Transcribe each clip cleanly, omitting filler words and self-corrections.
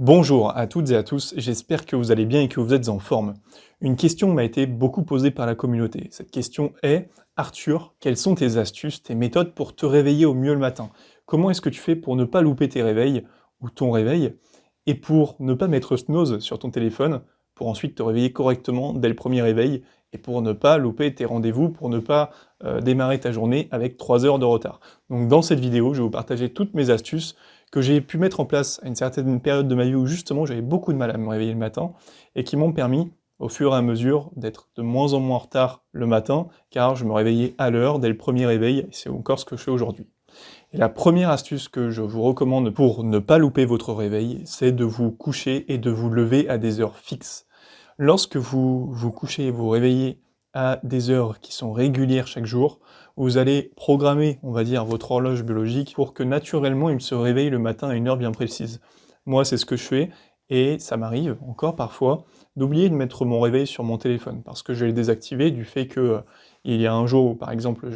Bonjour à toutes et à tous, j'espère que vous allez bien et que vous êtes en forme. Une question m'a été beaucoup posée par la communauté. Cette question est: Arthur, quelles sont tes astuces, tes méthodes pour te réveiller au mieux le matin? Comment est-ce que tu fais pour ne pas louper tes réveils ou ton réveil et pour ne pas mettre snooze sur ton téléphone pour ensuite te réveiller correctement dès le premier réveil et pour ne pas louper tes rendez-vous, pour ne pas démarrer ta journée avec 3 heures de retard. Donc dans cette vidéo, je vais vous partager toutes mes astuces que j'ai pu mettre en place à une certaine période de ma vie où justement j'avais beaucoup de mal à me réveiller le matin et qui m'ont permis au fur et à mesure d'être de moins en moins en retard le matin car je me réveillais à l'heure dès le premier réveil et c'est encore ce que je fais aujourd'hui. Et la première astuce que je vous recommande pour ne pas louper votre réveil, c'est de vous coucher et de vous lever à des heures fixes. Lorsque vous vous couchez et vous réveillez à des heures qui sont régulières chaque jour, vous allez programmer, on va dire, votre horloge biologique pour que naturellement il se réveille le matin à une heure bien précise. Moi, c'est ce que je fais et ça m'arrive encore parfois d'oublier de mettre mon réveil sur mon téléphone parce que je vais le désactiver du fait que il y a un jour où, par exemple,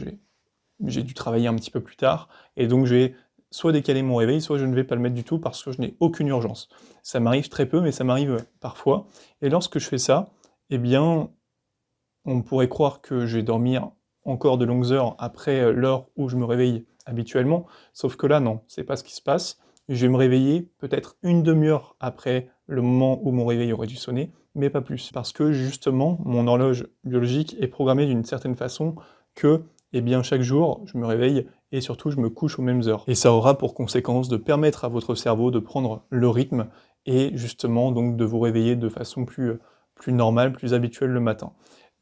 j'ai dû travailler un petit peu plus tard, et donc je vais soit décaler mon réveil, soit je ne vais pas le mettre du tout parce que je n'ai aucune urgence. Ça m'arrive très peu, mais ça m'arrive parfois, et lorsque je fais ça, eh bien, on pourrait croire que je vais dormir encore de longues heures après l'heure où je me réveille habituellement, sauf que là, non, c'est pas ce qui se passe. Je vais me réveiller peut-être une demi-heure après le moment où mon réveil aurait dû sonner, mais pas plus. Parce que justement, mon horloge biologique est programmée d'une certaine façon que, eh bien, chaque jour, je me réveille et surtout, je me couche aux mêmes heures. Et ça aura pour conséquence de permettre à votre cerveau de prendre le rythme et justement, donc, de vous réveiller de façon plus normale, plus habituelle le matin.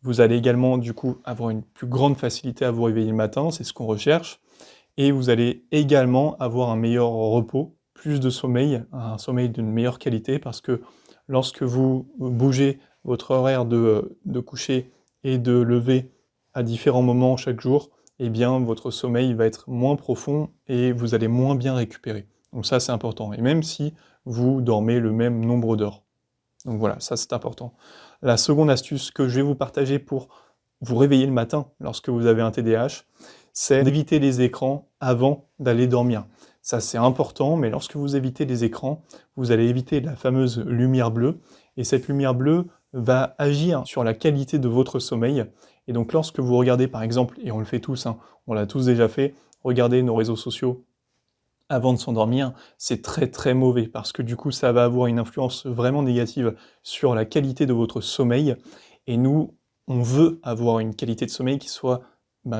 Vous allez également, du coup, avoir une plus grande facilité à vous réveiller le matin, c'est ce qu'on recherche, et vous allez également avoir un meilleur repos, plus de sommeil, un sommeil d'une meilleure qualité, parce que lorsque vous bougez votre horaire de coucher et de lever à différents moments chaque jour, eh bien, votre sommeil va être moins profond et vous allez moins bien récupérer. Donc ça, c'est important, et même si vous dormez le même nombre d'heures. Donc voilà, ça c'est important. La seconde astuce que je vais vous partager pour vous réveiller le matin lorsque vous avez un TDAH, c'est d'éviter les écrans avant d'aller dormir. Ça c'est important, mais lorsque vous évitez les écrans, vous allez éviter la fameuse lumière bleue, et cette lumière bleue va agir sur la qualité de votre sommeil. Et donc lorsque vous regardez par exemple, et on le fait tous, hein, on l'a tous déjà fait, regardez nos réseaux sociaux avant de s'endormir, c'est très très mauvais parce que du coup ça va avoir une influence vraiment négative sur la qualité de votre sommeil, et nous, on veut avoir une qualité de sommeil qui soit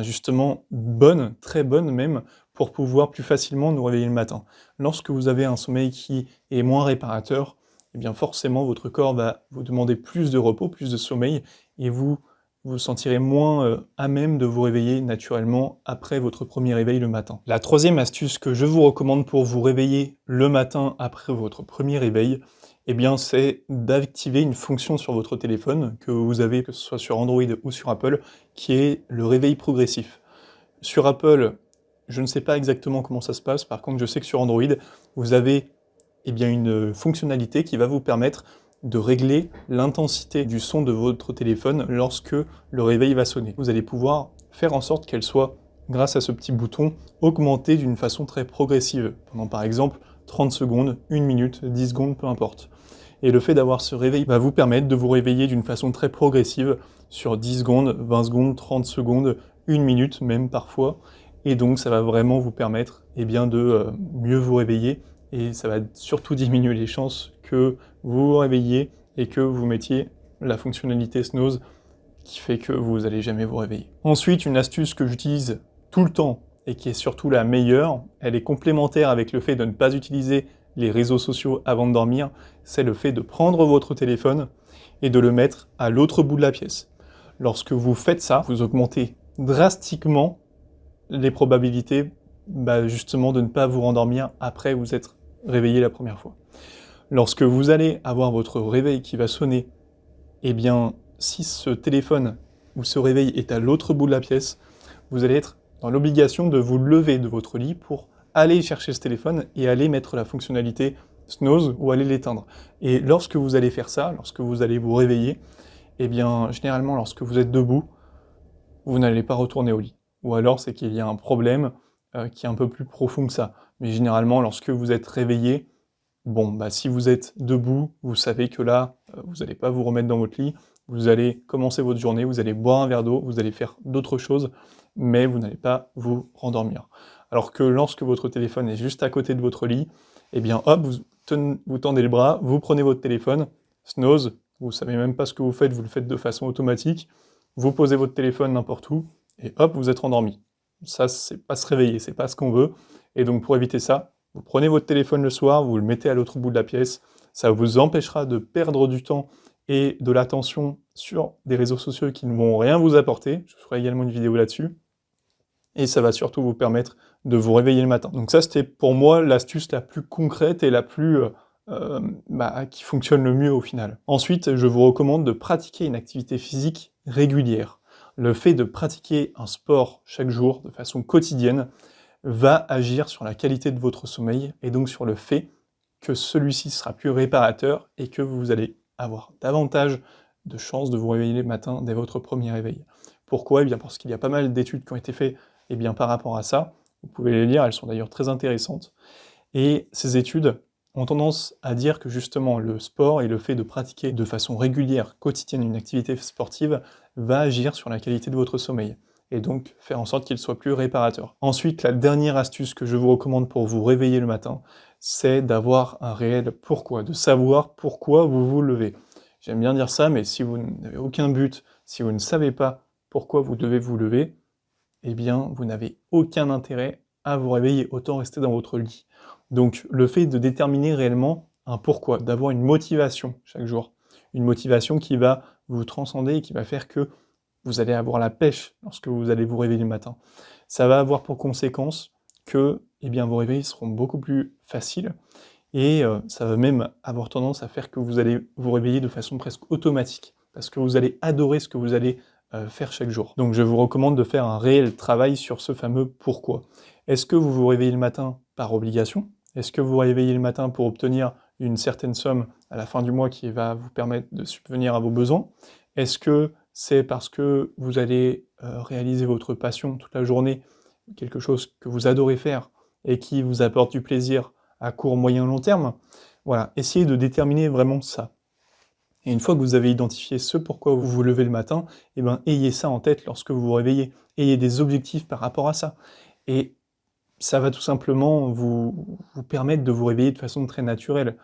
justement bonne, très bonne même, pour pouvoir plus facilement nous réveiller le matin. Lorsque vous avez un sommeil qui est moins réparateur, eh bien forcément votre corps va vous demander plus de repos, plus de sommeil, et vous vous sentirez moins à même de vous réveiller naturellement après votre premier réveil le matin. La troisième astuce que je vous recommande pour vous réveiller le matin après votre premier réveil, eh bien, c'est d'activer une fonction sur votre téléphone que vous avez, que ce soit sur Android ou sur Apple, qui est le réveil progressif. Sur Apple, je ne sais pas exactement comment ça se passe, par contre je sais que sur Android, vous avez une fonctionnalité qui va vous permettre de régler l'intensité du son de votre téléphone lorsque le réveil va sonner. Vous allez pouvoir faire en sorte qu'elle soit, grâce à ce petit bouton, augmentée d'une façon très progressive, pendant par exemple 30 secondes, 1 minute, 10 secondes, peu importe. Et le fait d'avoir ce réveil va vous permettre de vous réveiller d'une façon très progressive sur 10 secondes, 20 secondes, 30 secondes, 1 minute même parfois. Et donc ça va vraiment vous permettre de mieux vous réveiller, et ça va surtout diminuer les chances que vous vous réveilliez et que vous mettiez la fonctionnalité snooze qui fait que vous n'allez jamais vous réveiller. Ensuite, une astuce que j'utilise tout le temps et qui est surtout la meilleure, elle est complémentaire avec le fait de ne pas utiliser les réseaux sociaux avant de dormir, c'est le fait de prendre votre téléphone et de le mettre à l'autre bout de la pièce. Lorsque vous faites ça, vous augmentez drastiquement les probabilités justement de ne pas vous rendormir après vous être réveillé la première fois. Lorsque vous allez avoir votre réveil qui va sonner, eh bien, si ce téléphone ou ce réveil est à l'autre bout de la pièce, vous allez être dans l'obligation de vous lever de votre lit pour aller chercher ce téléphone et aller mettre la fonctionnalité snooze ou aller l'éteindre. Et lorsque vous allez faire ça, lorsque vous allez vous réveiller, eh bien, généralement, lorsque vous êtes debout, vous n'allez pas retourner au lit. Ou alors, c'est qu'il y a un problème qui est un peu plus profond que ça. Mais généralement, lorsque vous êtes réveillé, Bon, bah, si vous êtes debout, vous savez que là, vous n'allez pas vous remettre dans votre lit, vous allez commencer votre journée, vous allez boire un verre d'eau, vous allez faire d'autres choses, mais vous n'allez pas vous rendormir. Alors que lorsque votre téléphone est juste à côté de votre lit, eh bien hop, vous tendez le bras, vous prenez votre téléphone, snooze, vous savez même pas ce que vous le faites de façon automatique, vous posez votre téléphone n'importe où, et hop, vous êtes endormi. Ça, c'est pas se réveiller, c'est pas ce qu'on veut, et donc pour éviter ça, vous prenez votre téléphone le soir, vous le mettez à l'autre bout de la pièce, ça vous empêchera de perdre du temps et de l'attention sur des réseaux sociaux qui ne vont rien vous apporter, je ferai également une vidéo là-dessus, et ça va surtout vous permettre de vous réveiller le matin. Donc ça, c'était pour moi l'astuce la plus concrète et la plus qui fonctionne le mieux au final. Ensuite, je vous recommande de pratiquer une activité physique régulière. Le fait de pratiquer un sport chaque jour de façon quotidienne va agir sur la qualité de votre sommeil et donc sur le fait que celui-ci sera plus réparateur et que vous allez avoir davantage de chances de vous réveiller le matin dès votre premier réveil. Pourquoi ? Eh bien parce qu'il y a pas mal d'études qui ont été faites par rapport à ça. Vous pouvez les lire, elles sont d'ailleurs très intéressantes. Et ces études ont tendance à dire que justement le sport et le fait de pratiquer de façon régulière, quotidienne, une activité sportive va agir sur la qualité de votre sommeil et donc faire en sorte qu'il soit plus réparateur. Ensuite, la dernière astuce que je vous recommande pour vous réveiller le matin, c'est d'avoir un réel pourquoi, de savoir pourquoi vous vous levez. J'aime bien dire ça, mais si vous n'avez aucun but, si vous ne savez pas pourquoi vous devez vous lever, eh bien, vous n'avez aucun intérêt à vous réveiller, autant rester dans votre lit. Donc, le fait de déterminer réellement un pourquoi, d'avoir une motivation chaque jour, une motivation qui va vous transcender et qui va faire que vous allez avoir la pêche lorsque vous allez vous réveiller le matin. Ça va avoir pour conséquence que vos réveils seront beaucoup plus faciles et ça va même avoir tendance à faire que vous allez vous réveiller de façon presque automatique parce que vous allez adorer ce que vous allez faire chaque jour. Donc je vous recommande de faire un réel travail sur ce fameux pourquoi. Est-ce que vous vous réveillez le matin par obligation ? Est-ce que vous vous réveillez le matin pour obtenir une certaine somme à la fin du mois qui va vous permettre de subvenir à vos besoins ? Est-ce que c'est parce que vous allez réaliser votre passion toute la journée, quelque chose que vous adorez faire et qui vous apporte du plaisir à court, moyen, long terme ? Voilà, essayez de déterminer vraiment ça. Et une fois que vous avez identifié ce pourquoi vous vous levez le matin, ayez ça en tête lorsque vous vous réveillez. Ayez des objectifs par rapport à ça. Et ça va tout simplement vous permettre de vous réveiller de façon très naturelle.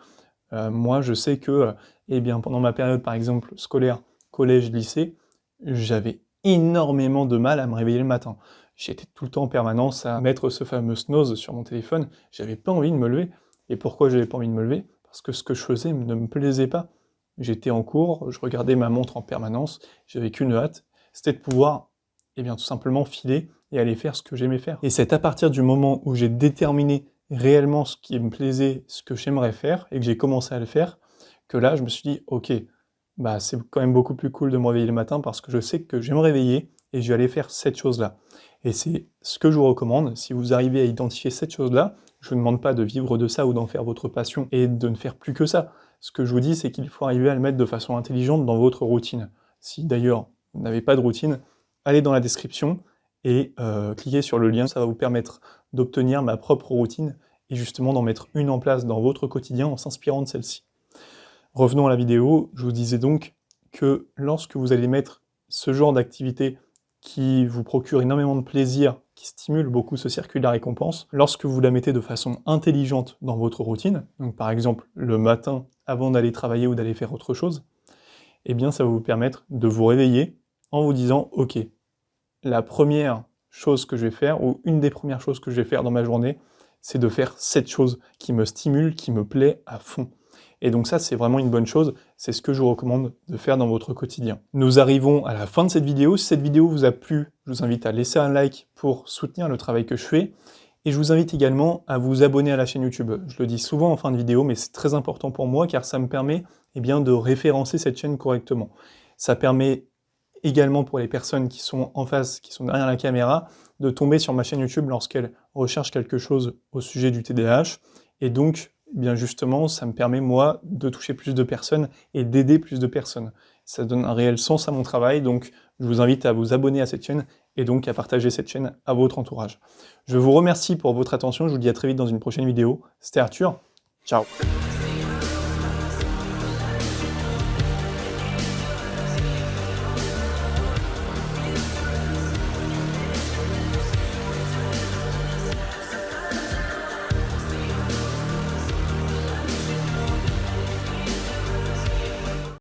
Moi, je sais que pendant ma période, par exemple, scolaire, collège, lycée, j'avais énormément de mal à me réveiller le matin. J'étais tout le temps en permanence à mettre ce fameux snooze sur mon téléphone. J'avais pas envie de me lever. Et pourquoi j'avais pas envie de me lever ? Parce que ce que je faisais ne me plaisait pas. J'étais en cours, je regardais ma montre en permanence, j'avais qu'une hâte, c'était de pouvoir tout simplement filer et aller faire ce que j'aimais faire. Et c'est à partir du moment où j'ai déterminé réellement ce qui me plaisait, ce que j'aimerais faire, et que j'ai commencé à le faire, que là je me suis dit, ok, c'est quand même beaucoup plus cool de me réveiller le matin parce que je sais que je vais me réveiller et je vais aller faire cette chose-là. Et c'est ce que je vous recommande, si vous arrivez à identifier cette chose-là, je ne vous demande pas de vivre de ça ou d'en faire votre passion et de ne faire plus que ça. Ce que je vous dis, c'est qu'il faut arriver à le mettre de façon intelligente dans votre routine. Si d'ailleurs vous n'avez pas de routine, allez dans la description et cliquez sur le lien, ça va vous permettre d'obtenir ma propre routine et justement d'en mettre une en place dans votre quotidien en s'inspirant de celle-ci. Revenons à la vidéo, je vous disais donc que lorsque vous allez mettre ce genre d'activité qui vous procure énormément de plaisir, qui stimule beaucoup ce circuit de la récompense, lorsque vous la mettez de façon intelligente dans votre routine, donc par exemple le matin avant d'aller travailler ou d'aller faire autre chose, ça va vous permettre de vous réveiller en vous disant « Ok, la première chose que je vais faire, ou une des premières choses que je vais faire dans ma journée, c'est de faire cette chose qui me stimule, qui me plaît à fond. » Et donc ça, c'est vraiment une bonne chose, c'est ce que je vous recommande de faire dans votre quotidien. Nous arrivons à la fin de cette vidéo. Si cette vidéo vous a plu, je vous invite à laisser un like pour soutenir le travail que je fais. Et je vous invite également à vous abonner à la chaîne YouTube. Je le dis souvent en fin de vidéo, mais c'est très important pour moi car ça me permet de référencer cette chaîne correctement. Ça permet également pour les personnes qui sont en face, qui sont derrière la caméra, de tomber sur ma chaîne YouTube lorsqu'elles recherchent quelque chose au sujet du TDAH. Et donc, justement, ça me permet, moi, de toucher plus de personnes et d'aider plus de personnes. Ça donne un réel sens à mon travail, donc je vous invite à vous abonner à cette chaîne et donc à partager cette chaîne à votre entourage. Je vous remercie pour votre attention, je vous dis à très vite dans une prochaine vidéo. C'était Arthur, ciao.